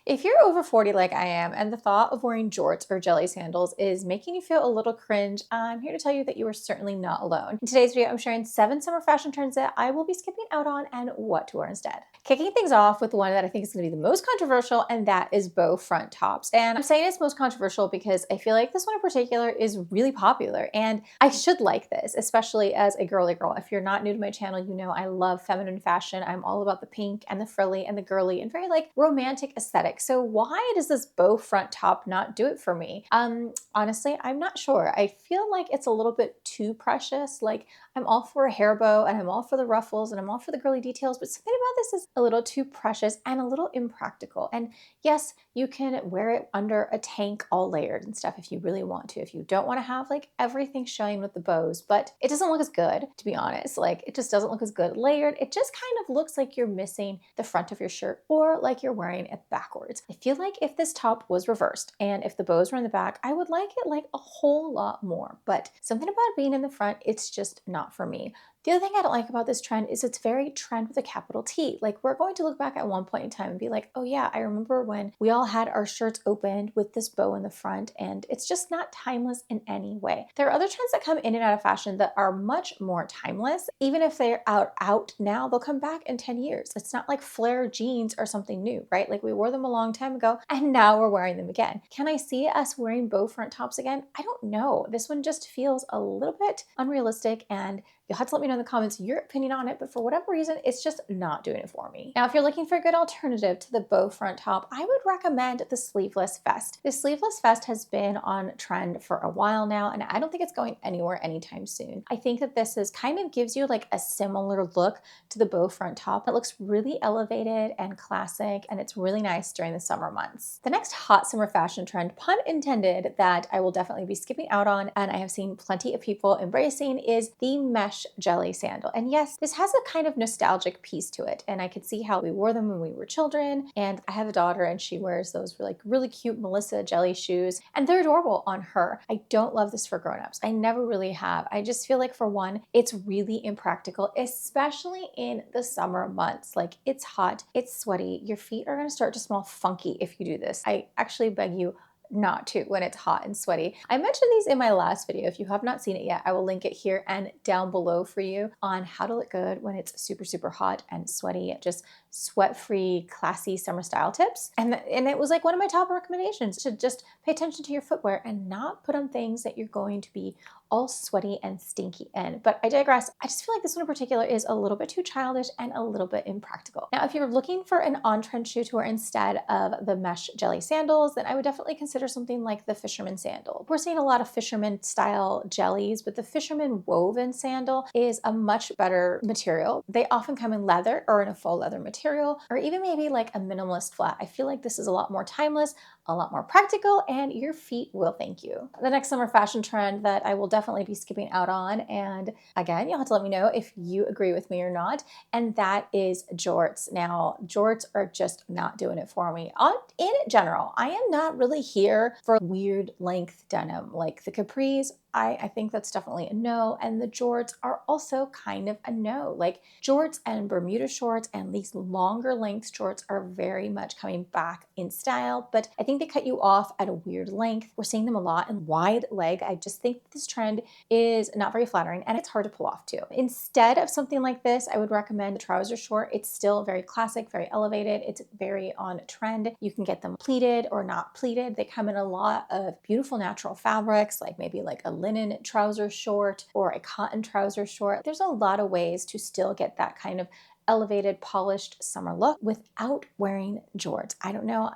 If you're over 40 like I am, and the thought of wearing jorts or jelly sandals is making you feel a little cringe, I'm here to tell you that you are certainly not alone. In today's video, I'm sharing 7 summer fashion trends that I will be skipping out on and what to wear instead. Kicking things off with one that I think is going to be the most controversial, and that is bow front tops. And I'm saying it's most controversial because I feel like this one in particular is really popular, and I should like this, especially as a girly girl. If you're not new to my channel, you know I love feminine fashion. I'm all about the pink and the frilly and the girly and very like romantic aesthetic. So why does this bow front top not do it for me? Honestly, I'm not sure. I feel like it's a little bit too precious. Like, I'm all for a hair bow and I'm all for the ruffles and I'm all for the girly details, but something about this is a little too precious and a little impractical. And yes, you can wear it under a tank all layered and stuff if you really want to, if you don't want to have like everything showing with the bows, but it doesn't look as good, to be honest. Like, it just doesn't look as good layered. It just kind of looks like you're missing the front of your shirt or like you're wearing it backwards. I feel like if this top was reversed and if the bows were in the back, I would like it like a whole lot more, but something about being in the front, it's just not for me. The other thing I don't like about this trend is it's very trend with a capital T. Like, we're going to look back at one point in time and be like, oh yeah, I remember when we all had our shirts opened with this bow in the front, and it's just not timeless in any way. There are other trends that come in and out of fashion that are much more timeless. Even if they're out now, they'll come back in 10 years. It's not like flare jeans or something new, right? Like, we wore them a long time ago and now we're wearing them again. Can I see us wearing bow front tops again? I don't know. This one just feels a little bit unrealistic, and you'll have to let me know in the comments your opinion on it, but for whatever reason, it's just not doing it for me. Now, if you're looking for a good alternative to the bow front top, I would recommend the sleeveless vest. The sleeveless vest has been on trend for a while now, and I don't think it's going anywhere anytime soon. I think that this is kind of gives you like a similar look to the bow front top. It looks really elevated and classic, and it's really nice during the summer months. The next hot summer fashion trend, pun intended, that I will definitely be skipping out on, and I have seen plenty of people embracing, is the mesh jelly sandal. And yes, this has a kind of nostalgic piece to it, and I could see how we wore them when we were children, and I have a daughter and she wears those like really cute Melissa jelly shoes, and they're adorable on her. I don't love this for grown-ups. I never really have. I just feel like, for one, it's really impractical, especially in the summer months. Like, it's hot, it's sweaty, your feet are going to start to smell funky if you do this. I actually beg you not to when it's hot and sweaty. I mentioned these in my last video. If you have not seen it yet, I will link it here and down below for you on how to look good when it's super, super hot and sweaty. Just sweat-free, classy summer style tips. And it was like one of my top recommendations, to just pay attention to your footwear and not put on things that you're going to be all sweaty and stinky in. But I digress. I just feel like this one in particular is a little bit too childish and a little bit impractical. Now, if you're looking for an on-trend shoe to wear instead of the mesh jelly sandals, then I would definitely consider something like the fisherman sandal. We're seeing a lot of fisherman style jellies, but the fisherman woven sandal is a much better material. They often come in leather or in a faux leather material, or even maybe like a minimalist flat. I feel like this is a lot more timeless, a lot more practical, and your feet will thank you. The next summer fashion trend that I will definitely be skipping out on, and again, you'll have to let me know if you agree with me or not, and that is jorts. Now, jorts are just not doing it for me. In general, I am not really here for weird length denim like the capris. I think that's definitely a no, and the jorts are also kind of a no. Like, jorts and Bermuda shorts and these longer length shorts are very much coming back in style, but I think they cut you off at a weird length. We're seeing them a lot in wide leg. I just think this trend is not very flattering, and it's hard to pull off too. Instead of something like this, I would recommend a trouser short. It's still very classic, very elevated. It's very on trend. You can get them pleated or not pleated. They come in a lot of beautiful natural fabrics, like maybe like a linen trouser short or a cotton trouser short. There's a lot of ways to still get that kind of elevated, polished summer look without wearing jorts. I don't know.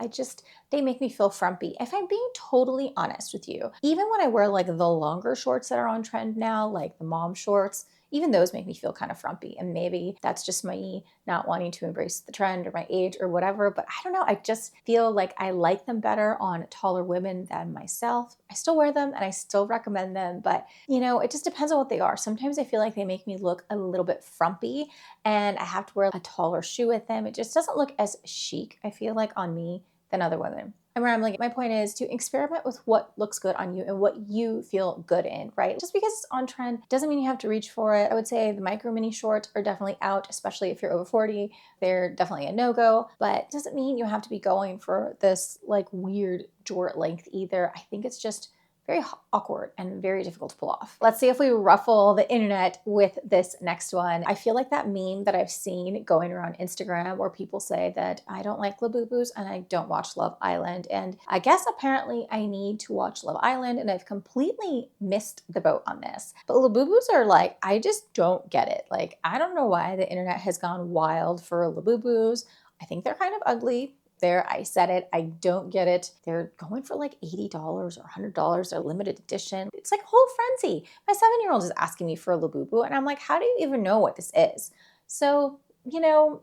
They make me feel frumpy. If I'm being totally honest with you, even when I wear like the longer shorts that are on trend now, like the mom shorts, even those make me feel kind of frumpy. And maybe that's just me not wanting to embrace the trend or my age or whatever, but I don't know. I just feel like I like them better on taller women than myself. I still wear them and I still recommend them, but you know, it just depends on what they are. Sometimes I feel like they make me look a little bit frumpy and I have to wear a taller shoe with them. It just doesn't look as chic, I feel like, on me than other women. And where I'm like, my point is to experiment with what looks good on you and what you feel good in, right? Just because it's on trend doesn't mean you have to reach for it. I would say the micro mini shorts are definitely out, especially if you're over 40. They're definitely a no-go, but it doesn't mean you have to be going for this like weird jort length either. I think it's just very awkward and very difficult to pull off. Let's see if we ruffle the internet with this next one. I feel like that meme that I've seen going around Instagram where people say that I don't like Labubus and I don't watch Love Island. And I guess apparently I need to watch Love Island and I've completely missed the boat on this. But Labubus are like, I just don't get it. Like, I don't know why the internet has gone wild for Labubus. I think they're kind of ugly. There, I said it. I don't get it. They're going for like $80 or $100. They're limited edition. It's like a whole frenzy. My 7-year-old is asking me for a Labubu, and I'm like, how do you even know what this is? So,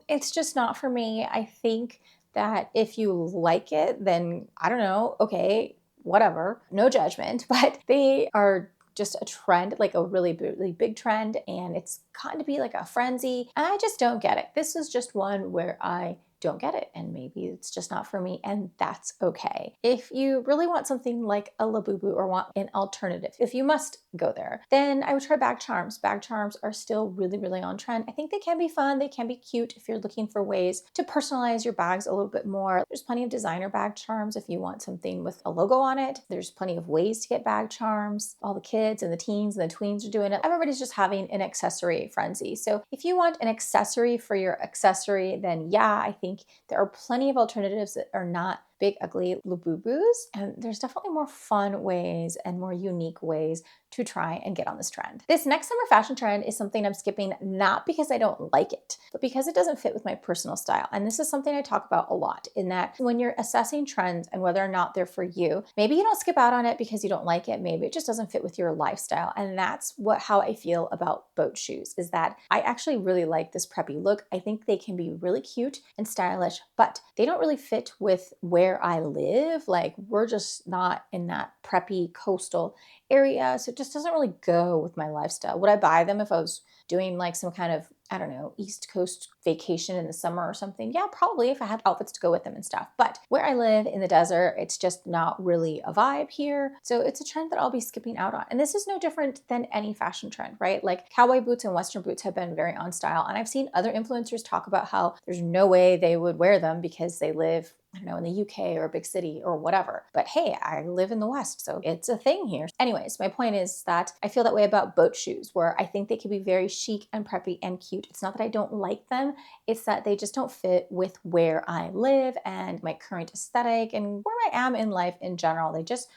it's just not for me. I think that if you like it, then I don't know, okay, whatever, no judgment, but they are just a trend, like a really, really big trend, and it's gotten to be like a frenzy. And I just don't get it. This is just one where I don't get it, and maybe it's just not for me, and that's okay. If you really want something like a Labubu or want an alternative, if you must go there, then I would try bag charms. Bag charms are still really, really on trend. I think they can be fun, they can be cute if you're looking for ways to personalize your bags a little bit more. There's plenty of designer bag charms if you want something with a logo on it. There's plenty of ways to get bag charms. All the kids and the teens and the tweens are doing it. Everybody's just having an accessory frenzy. So if you want an accessory for your accessory, then yeah, I think there are plenty of alternatives that are not big, ugly Labubus. And there's definitely more fun ways and more unique ways to try and get on this trend. This next summer fashion trend is something I'm skipping, not because I don't like it, but because it doesn't fit with my personal style. And this is something I talk about a lot, in that when you're assessing trends and whether or not they're for you, maybe you don't skip out on it because you don't like it. Maybe it just doesn't fit with your lifestyle. And that's how I feel about boat shoes, is that I actually really like this preppy look. I think they can be really cute and stylish, but they don't really fit with where I live. Like, we're just not in that preppy coastal area. So it just doesn't really go with my lifestyle. Would I buy them if I was doing like some kind of, I don't know, East Coast vacation in the summer or something? Yeah, probably, if I had outfits to go with them and stuff. But where I live in the desert, it's just not really a vibe here. So it's a trend that I'll be skipping out on. And this is no different than any fashion trend, right? Like, cowboy boots and Western boots have been very on style. And I've seen other influencers talk about how there's no way they would wear them because they live, I don't know, in the UK or a big city or whatever. But hey, I live in the West, so it's a thing here. Anyways, my point is that I feel that way about boat shoes, where I think they can be very chic and preppy and cute. It's not that I don't like them, it's that they just don't fit with where I live and my current aesthetic and where I am in life in general. They just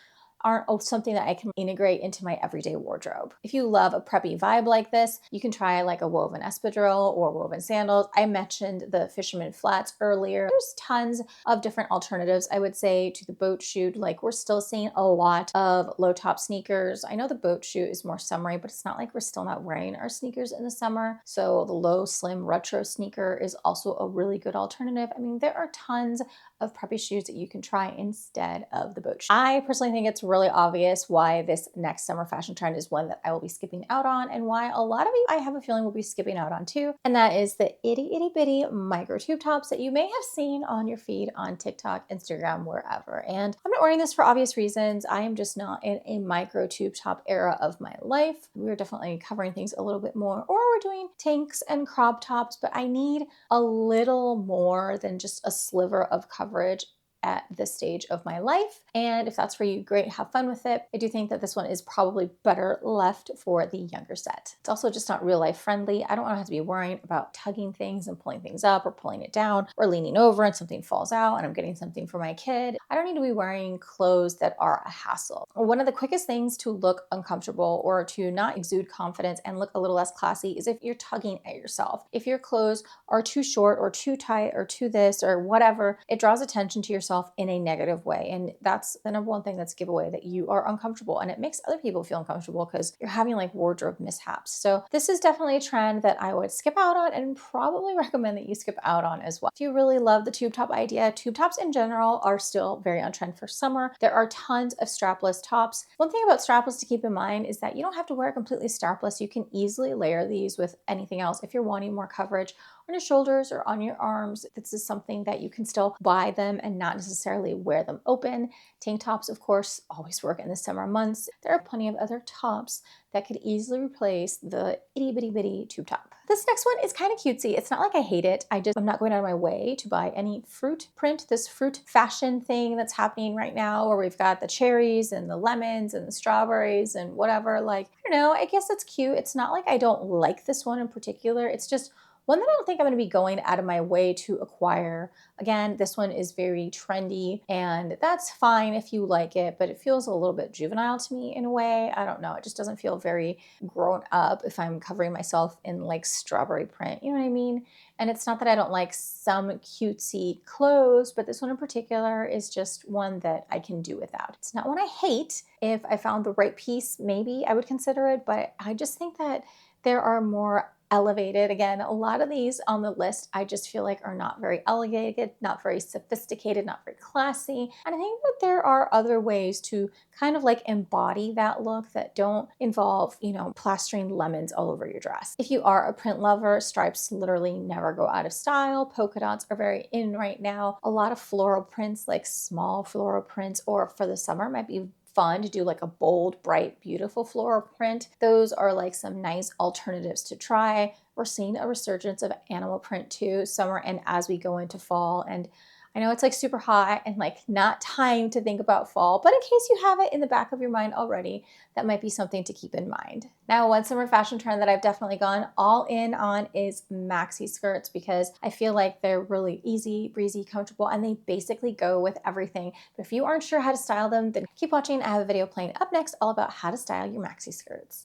aren't something that I can integrate into my everyday wardrobe. If you love a preppy vibe like this, you can try like a woven espadrille or woven sandals. I mentioned the fisherman flats earlier. There's tons of different alternatives, I would say, to the boat shoe. Like, we're still seeing a lot of low top sneakers. I know the boat shoe is more summery, but it's not like we're still not wearing our sneakers in the summer. So the low slim retro sneaker is also a really good alternative. I mean, there are tons of preppy shoes that you can try instead of the boat shoe. I personally think it's really obvious why this next summer fashion trend is one that I will be skipping out on, and why a lot of you, I have a feeling, will be skipping out on too. And that is the itty bitty micro tube tops that you may have seen on your feed on TikTok, Instagram, wherever. And I'm not wearing this for obvious reasons. I am just not in a micro tube top era of my life. We're definitely covering things a little bit more, or we're doing tanks and crop tops, but I need a little more than just a sliver of coverage at this stage of my life. And if that's for you, great, have fun with it. I do think that this one is probably better left for the younger set. It's also just not real life friendly. I don't want to have to be worrying about tugging things and pulling things up or pulling it down or leaning over and something falls out and I'm getting something for my kid. I don't need to be wearing clothes that are a hassle. One of the quickest things to look uncomfortable or to not exude confidence and look a little less classy is if you're tugging at yourself. If your clothes are too short or too tight or too this or whatever, it draws attention to yourself in a negative way. And that's the number one thing that's giveaway, that you are uncomfortable, and it makes other people feel uncomfortable because you're having like wardrobe mishaps. So this is definitely a trend that I would skip out on, and probably recommend that you skip out on as well. If you really love the tube top idea, tube tops in general are still very on trend for summer. There are tons of strapless tops. One thing about strapless to keep in mind is that you don't have to wear it completely strapless. You can easily layer these with anything else if you're wanting more coverage, or on your shoulders or on your arms. This is something that you can still buy them and not necessarily wear them open. Tank tops, of course, always work in the summer months. There are plenty of other tops that could easily replace the itty bitty bitty tube top. This next one is kind of cutesy. It's not like I hate it. I'm not going out of my way to buy any fruit print, this fruit fashion thing that's happening right now where we've got the cherries and the lemons and the strawberries and whatever. Like, I don't know, I guess it's cute. It's not like I don't like this one in particular. It's just one that I don't think I'm going to be going out of my way to acquire. Again, this one is very trendy and that's fine if you like it, but it feels a little bit juvenile to me in a way. I don't know. It just doesn't feel very grown up if I'm covering myself in like strawberry print. You know what I mean? And it's not that I don't like some cutesy clothes, but this one in particular is just one that I can do without. It's not one I hate. If I found the right piece, maybe I would consider it, but I just think that there are more elevated. Again, a lot of these on the list I just feel like are not very elevated, not very sophisticated, not very classy. And I think that there are other ways to kind of like embody that look that don't involve, plastering lemons all over your dress. If you are a print lover, stripes literally never go out of style. Polka dots are very in right now. A lot of floral prints, like small floral prints, or for the summer might be fun to do like a bold, bright, beautiful floral print. Those are like some nice alternatives to try. We're seeing a resurgence of animal print too, summer and as we go into fall. And I know it's like super hot and like not time to think about fall, but in case you have it in the back of your mind already, that might be something to keep in mind. Now, one summer fashion trend that I've definitely gone all in on is maxi skirts because I feel like they're really easy, breezy, comfortable, and they basically go with everything. But if you aren't sure how to style them, then keep watching. I have a video playing up next all about how to style your maxi skirts.